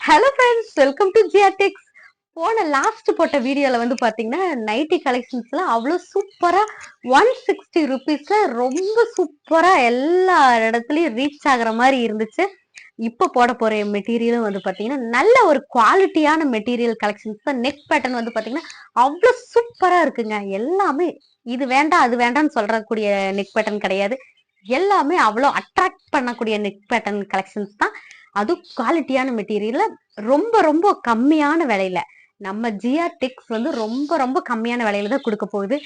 Hello friends, welcome to GRTex. போன last போட்ட வீடியோல வந்து பாத்தீங்கன்னா நைட்டி கலெக்ஷன்ஸ்லாம் அவ்வளோ சூப்பரா 160 ரூபீஸ்ல ரொம்ப சூப்பரா எல்லா இடத்துலயும் ரீச் ஆகுற மாதிரி இருந்துச்சு. இப்ப போட போற மெட்டீரியலும் வந்து பாத்தீங்கன்னா நல்ல ஒரு குவாலிட்டியான மெட்டீரியல் கலெக்ஷன்ஸ் தான். நெக் பேட்டர்ன் வந்து பாத்தீங்கன்னா அவ்வளோ சூப்பரா இருக்குங்க. எல்லாமே இது வேண்டாம் அது வேண்டாம்னு சொல்றக்கூடிய நெக் பேட்டர்ன் கிடையாது. எல்லாமே அவ்வளோ அட்ராக்ட் பண்ணக்கூடிய நெக் பேட்டர்ன் கலெக்ஷன்ஸ் தான். அது குவாலிட்டியான மெட்டீரியல்ல ரொம்ப ரொம்ப கம்மியான விலையில நம்ம ஜிஆர்டெக்ஸ் வந்து ரொம்ப ரொம்ப கம்மியான விலையில தான் கொடுக்க போகுது.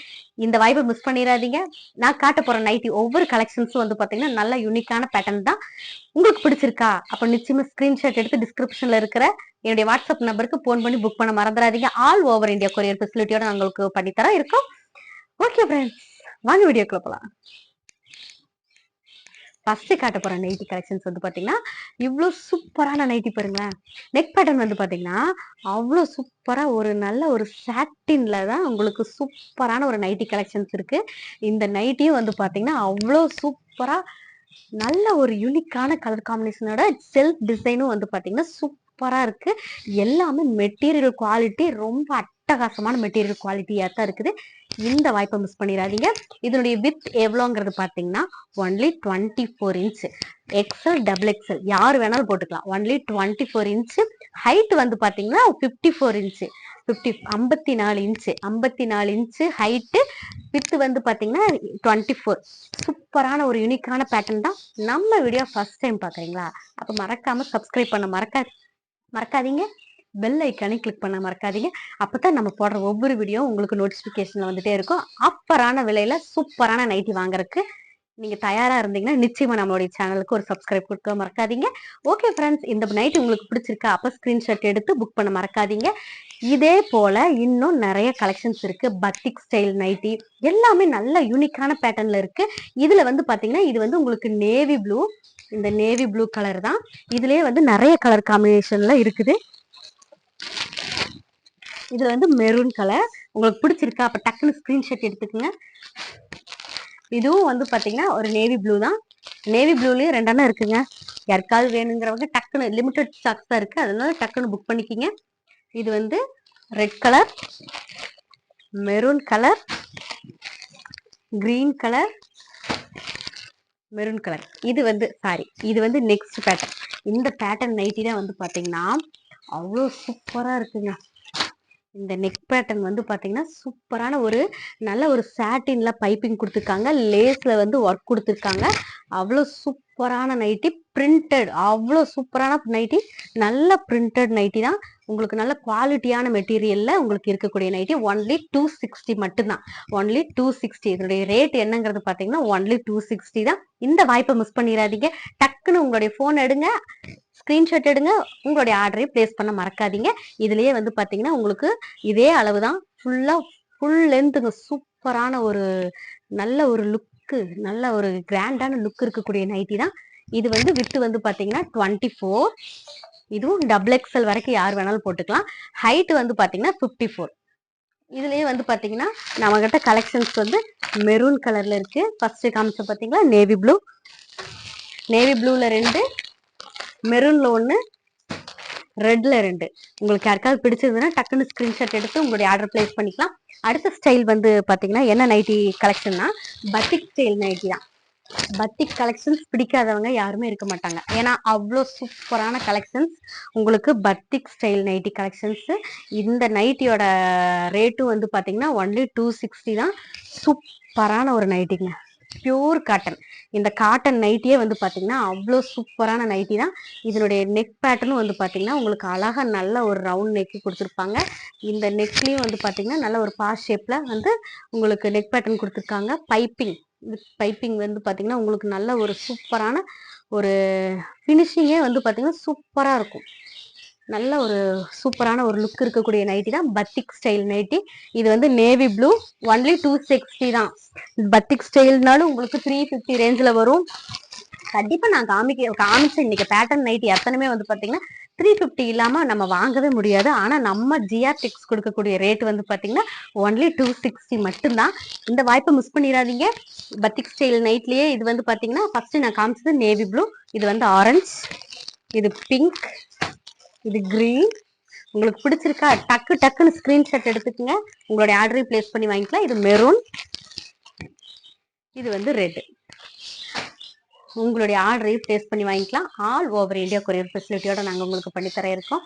இந்த வாய்ப்பை மிஸ் பண்ணிடாதீங்க. நான் காட்ட போற நைட்டி ஒவ்வொரு கலெக்ஷன்ஸும் வந்து பாத்தீங்கன்னா நல்ல யூனிக்கான பேட்டர்ன் தான். உங்களுக்கு பிடிச்சிருக்கா அப்ப நிச்சயமா ஸ்கிரீன்ஷாட் எடுத்து டிஸ்கிரிப்ஷன்ல இருக்கிற என்னுடைய வாட்ஸ்அப் நம்பருக்கு போன் பண்ணி புக் பண்ண மறந்துடாதீங்க. ஆல் ஓவர் இந்தியா கொரியர் ஃபெசிலிட்டியோட உங்களுக்கு பண்ணித்தர இருக்கும். ஓகே ஃப்ரெண்ட்ஸ், வாங்க வீடியோக்குள்ள போலாம். ஃபர்ஸ்ட் காட்ட போற நைட்டி கலெக்ஷன்ஸ் வந்து பாத்தீங்கன்னா இவ்வளோ சூப்பரான நைட்டி பாருங்களேன். நெக் பேட்டர்ன் வந்து பாத்தீங்கன்னா அவ்வளோ சூப்பரா ஒரு நல்ல ஒரு சாட்டின்ல தான் உங்களுக்கு சூப்பரான ஒரு நைட்டி கலெக்ஷன்ஸ் இருக்கு. இந்த நைட்டியும் வந்து பாத்தீங்கன்னா அவ்வளோ சூப்பரா நல்ல ஒரு யூனிக்கான கலர் காம்பினேஷனோட செல்ஃப் டிசைனும் வந்து பாத்தீங்கன்னா சூப்பரா இருக்கு. எல்லாமே மெட்டீரியல் குவாலிட்டி ரொம்ப அட்டகாசமான மெட்டீரியல் குவாலிட்டியா தான் இருக்குது. இந்த வாய்ப்பை மிஸ் பண்ணிடாதீங்க. இதனுடைய வித் எவ்வளோங்கிறது பாத்தீங்கன்னா only 24 inch. XL double XL யார் வேணாலும் போட்டுக்கலாம். Only 24 inch. ஹைட் வந்து பாத்தீங்கன்னா 54 இன்ச். 54 inch height. வித் வந்து பாத்தீங்கன்னா 24. சூப்பரான ஒரு யூனிக்கான பேட்டர்ன் தான். நம்ம வீடியோ ஃபர்ஸ்ட் டைம் பாக்குறீங்களா? அப்ப மறக்காம சப்ஸ்கிரைப் பண்ண மறக்காதீங்க. பெல் ஐக்கானே கிளிக் பண்ண மறக்காதீங்க. அப்பதான் நம்ம போடுற ஒவ்வொரு வீடியோ உங்களுக்கு நோட்டிபிகேஷன் வந்துட்டே இருக்கும். அப்பரான விலையில சூப்பரான நைட்டி வாங்குறதுக்கு நீங்க தயாரா இருந்தீங்கன்னா நிச்சயமா நம்மளுடைய சேனலுக்கு ஒரு சப்ஸ்கிரைப் கொடுக்க மறக்காதீங்க. ஓகே ஃப்ரெண்ட்ஸ், இந்த நைட்டி உங்களுக்கு பிடிச்சிருக்கா அப்ப ஸ்கிரீன்ஷாட் எடுத்து புக் பண்ண மறக்காதீங்க. இதே போல இன்னும் நிறைய கலெக்ஷன்ஸ் இருக்கு. பத்திக் ஸ்டைல் நைட்டி எல்லாமே நல்ல யூனிக்கான பேட்டர்ன்ல இருக்கு. இதுல வந்து பாத்தீங்கன்னா இது வந்து உங்களுக்கு நேவி ப்ளூ. இந்த நேவி ப்ளூ கலர் தான். இதுலயே வந்து நிறைய கலர் காம்பினேஷன்ல இருக்குது. இதுல வந்து மெரூன் கலர் உங்களுக்கு பிடிச்சிருக்கா அப்ப டக்குன்னு ஸ்கிரீன்ஷாட் எடுத்துக்கோங்க. இதுவும் வந்து பாத்தீங்கன்னா ஒரு நேவி ப்ளூ தான். நேவி ப்ளூலயும் ரெண்டெண்ணம் இருக்குங்க. யாருக்காவது வேணுங்கிறவங்க டக்குன்னு லிமிடெட் ஸ்டாக்ஸ் தான் இருக்கு, அதனால டக்குன்னு புக் பண்ணிக்கிங்க. இது வந்து red colour, maroon colour, green colour, maroon colour. இது வந்து நெக்ஸ்ட் பேட்டர்ன். இந்த பேட்டர்ன் நைட்டி தான் வந்து பாத்தீங்கன்னா அவ்வளோ சூப்பரா இருக்குங்க. இந்த நெக் பேட்டர்ன் வந்து பாத்தீங்கன்னா சூப்பரான ஒரு நல்ல ஒரு சாட்டின்ல பைப்பிங் கொடுத்துருக்காங்க. லேஸ்ல வந்து ஒர்க் கொடுத்துருக்காங்க. அவ்வளோ சூப்பரான நைட்டி. பிரிண்டட் அவ்வளோ சூப்பரான நைட்டி. நல்ல பிரிண்டட் நைட்டி தான். உங்களுக்கு நல்ல குவாலிட்டியான மெட்டீரியல்ல உங்களுக்கு இருக்கக்கூடிய நைட்டி. ஒன்லி 260 மட்டும்தான். ஒன்லி 260. இதனுடைய ரேட் என்னங்கிறது பாத்தீங்கன்னா ஒன்லி 260 தான். இந்த வாய்ப்பை மிஸ் பண்ணிடாதீங்க. டக்குன்னு உங்களுடைய போன் எடுங்க, ஸ்கிரீன்ஷாட் எடுங்க, உங்களுடைய ஆர்டரை பிளேஸ் பண்ண மறக்காதீங்க. இதுலயே வந்து பாத்தீங்கன்னா உங்களுக்கு இதே அளவு தான். ஃபுல் லென்த்துங்க. சூப்பரான ஒரு நல்ல ஒரு லுக்கு, நல்ல ஒரு கிராண்டான லுக் இருக்கக்கூடிய நைட்டி தான். இது வந்து வித்து வந்து பாத்தீங்கன்னா 24. இதுவும் டபுள் எக்ஸல் வரைக்கும் யார் வேணாலும் போட்டுக்கலாம். ஹைட் வந்து பாத்தீங்கன்னா 54. இதுலயே வந்து பாத்தீங்கன்னா நம்ம கிட்ட கலெக்ஷன்ஸ் வந்து மெரூன் கலர்ல இருக்கு. ஃபர்ஸ்ட் காமிச்ச பாத்தீங்களா நேவி ப்ளூ. நேவி ப்ளூல 2, மெரூன்ல 1, ரெட்ல 2. உங்களுக்கு யாருக்காவது பிடிச்சிருந்ததுன்னா டக்குன்னு ஸ்கிரீன்ஷாட் எடுத்து உங்களுடைய ஆர்டர் பிளேஸ் பண்ணிக்கலாம். அடுத்த ஸ்டைல் வந்து பாத்தீங்கன்னா என்ன நைட்டி கலெக்ஷன்னா பத்திக் ஸ்டைல் நைட்டி தான். பத்திக் கலெக்ஷன்ஸ் பிடிக்காதவங்க யாருமே இருக்க மாட்டாங்க. ஏன்னா அவ்வளோ சூப்பரான கலெக்ஷன்ஸ் உங்களுக்கு பத்திக் ஸ்டைல் நைட்டி கலெக்ஷன்ஸ். இந்த நைட்டியோட ரேட்டும் வந்து பாத்தீங்கன்னா ஒன்லி 260 தான். சூப்பரான ஒரு நைட்டிங்க. Pure cotton. இந்த காட்டன் நைட்டியே வந்து பாத்தீங்கன்னா அவ்வளோ சூப்பரான நைட்டி தான். இதனுடைய நெக் பேட்டர்னும் வந்து பாத்தீங்கன்னா உங்களுக்கு அழகா நல்ல ஒரு ரவுண்ட் நெக் கொடுத்துருப்பாங்க. இந்த நெக்லயும் வந்து பாத்தீங்கன்னா நல்ல ஒரு பாஸ் ஷேப்ல வந்து உங்களுக்கு நெக் பேட்டர்ன் கொடுத்துருக்காங்க. பைப்பிங் வந்து பாத்தீங்கன்னா உங்களுக்கு நல்ல ஒரு சூப்பரான ஒரு ஃபினிஷிங்கே வந்து பாத்தீங்கன்னா சூப்பரா இருக்கும். நல்ல ஒரு சூப்பரான ஒரு லுக் இருக்கக்கூடிய நைட்டி தான் பத்திக் ஸ்டைல் நைட்டி. இது வந்து நேவி ப்ளூ. ஒன்லி 260 தான். பத்திக் ஸ்டைல்னாலும் உங்களுக்கு 350 ரேஞ்சில் வரும். கண்டிப்பா நான் காமிச்ச இன்னைக்கு பேட்டர்ன் நைட்டி எத்தனையுமே வந்து பாத்தீங்கன்னா 350 இல்லாம நம்ம வாங்கவே முடியாது. ஆனா நம்ம ஜிஆர்டெக்ஸ் கொடுக்கக்கூடிய ரேட் வந்து பாத்தீங்கன்னா ஒன்லி 260 மட்டும்தான். இந்த வாய்ப்பை மிஸ் பண்ணிடாதீங்க. பத்திக் ஸ்டைல் நைட்லயே இது வந்து பாத்தீங்கன்னா ஃபர்ஸ்ட் நான் காமிச்சது நேவி ப்ளூ, இது வந்து ஆரஞ்சு, இது பிங்க், இது கிரீன். உங்களுக்கு பிடிச்சிருக்கா? டக்குன்னு ஸ்கிரீன்ஷாட் எடுத்துக்கங்க, உங்களுடைய ஆர்டரை பிளேஸ் பண்ணி வாங்கிக்கலாம். இது மெரூன், இது வந்து ரெட். உங்களுடைய ஆர்டரையும் பிளேஸ் பண்ணி வாங்கிக்கலாம். ஆல் ஓவர் இந்தியா கொரியர் ஃபெசிலிட்டியோட நாங்கள் உங்களுக்கு பண்ணித்தர இருக்கோம்.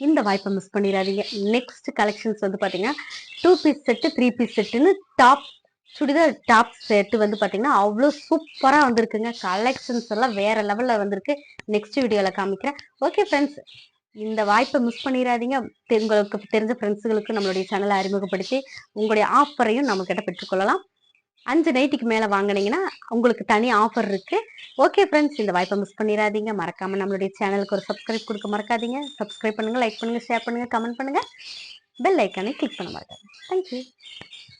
இந்த வாய்ப்பை மிஸ் பண்ணிடாதீங்க. நெக்ஸ்ட் கலெக்ஷன்ஸ் வந்து பார்த்தீங்கன்னா 2 பீஸ் செட்டு 3 பீஸ் செட்டுன்னு டாப் சுடிதார் டாப் செட்டு வந்து பார்த்தீங்கன்னா அவ்வளோ சூப்பராக வந்திருக்குங்க. கலெக்ஷன்ஸ் எல்லாம் வேற லெவலில் வந்திருக்கு. நெக்ஸ்ட் வீடியோவில் காமிக்கிறேன். ஓகே ஃப்ரெண்ட்ஸ், இந்த வாய்ப்பை மிஸ் பண்ணிடாதீங்க. உங்களுக்கு தெரிஞ்ச ஃப்ரெண்ட்ஸுகளுக்கு நம்மளுடைய சேனலை அறிமுகப்படுத்தி உங்களுடைய ஆஃபரையும் நம்ம கிட்ட பெற்றுக்கொள்ளலாம். 5 நைட்டுக்கு மேலே வாங்கினீங்கன்னா உங்களுக்கு தனி ஆஃபர் இருக்கு. ஓகே ஃப்ரெண்ட்ஸ், இந்த வாய்ப்பை மிஸ் பண்ணிடாதீங்க. மறக்காம நம்மளுடைய சேனலுக்கு ஒரு சப்ஸ்கிரைப் கொடுக்க மறக்காதீங்க. சப்ஸ்கிரைப் பண்ணுங்க, லைக் பண்ணுங்க, ஷேர் பண்ணுங்க, கமெண்ட் பண்ணுங்க, பெல் ஐக்கானை கிளிக் பண்ண மறக்காதீங்க. தேங்க்யூ.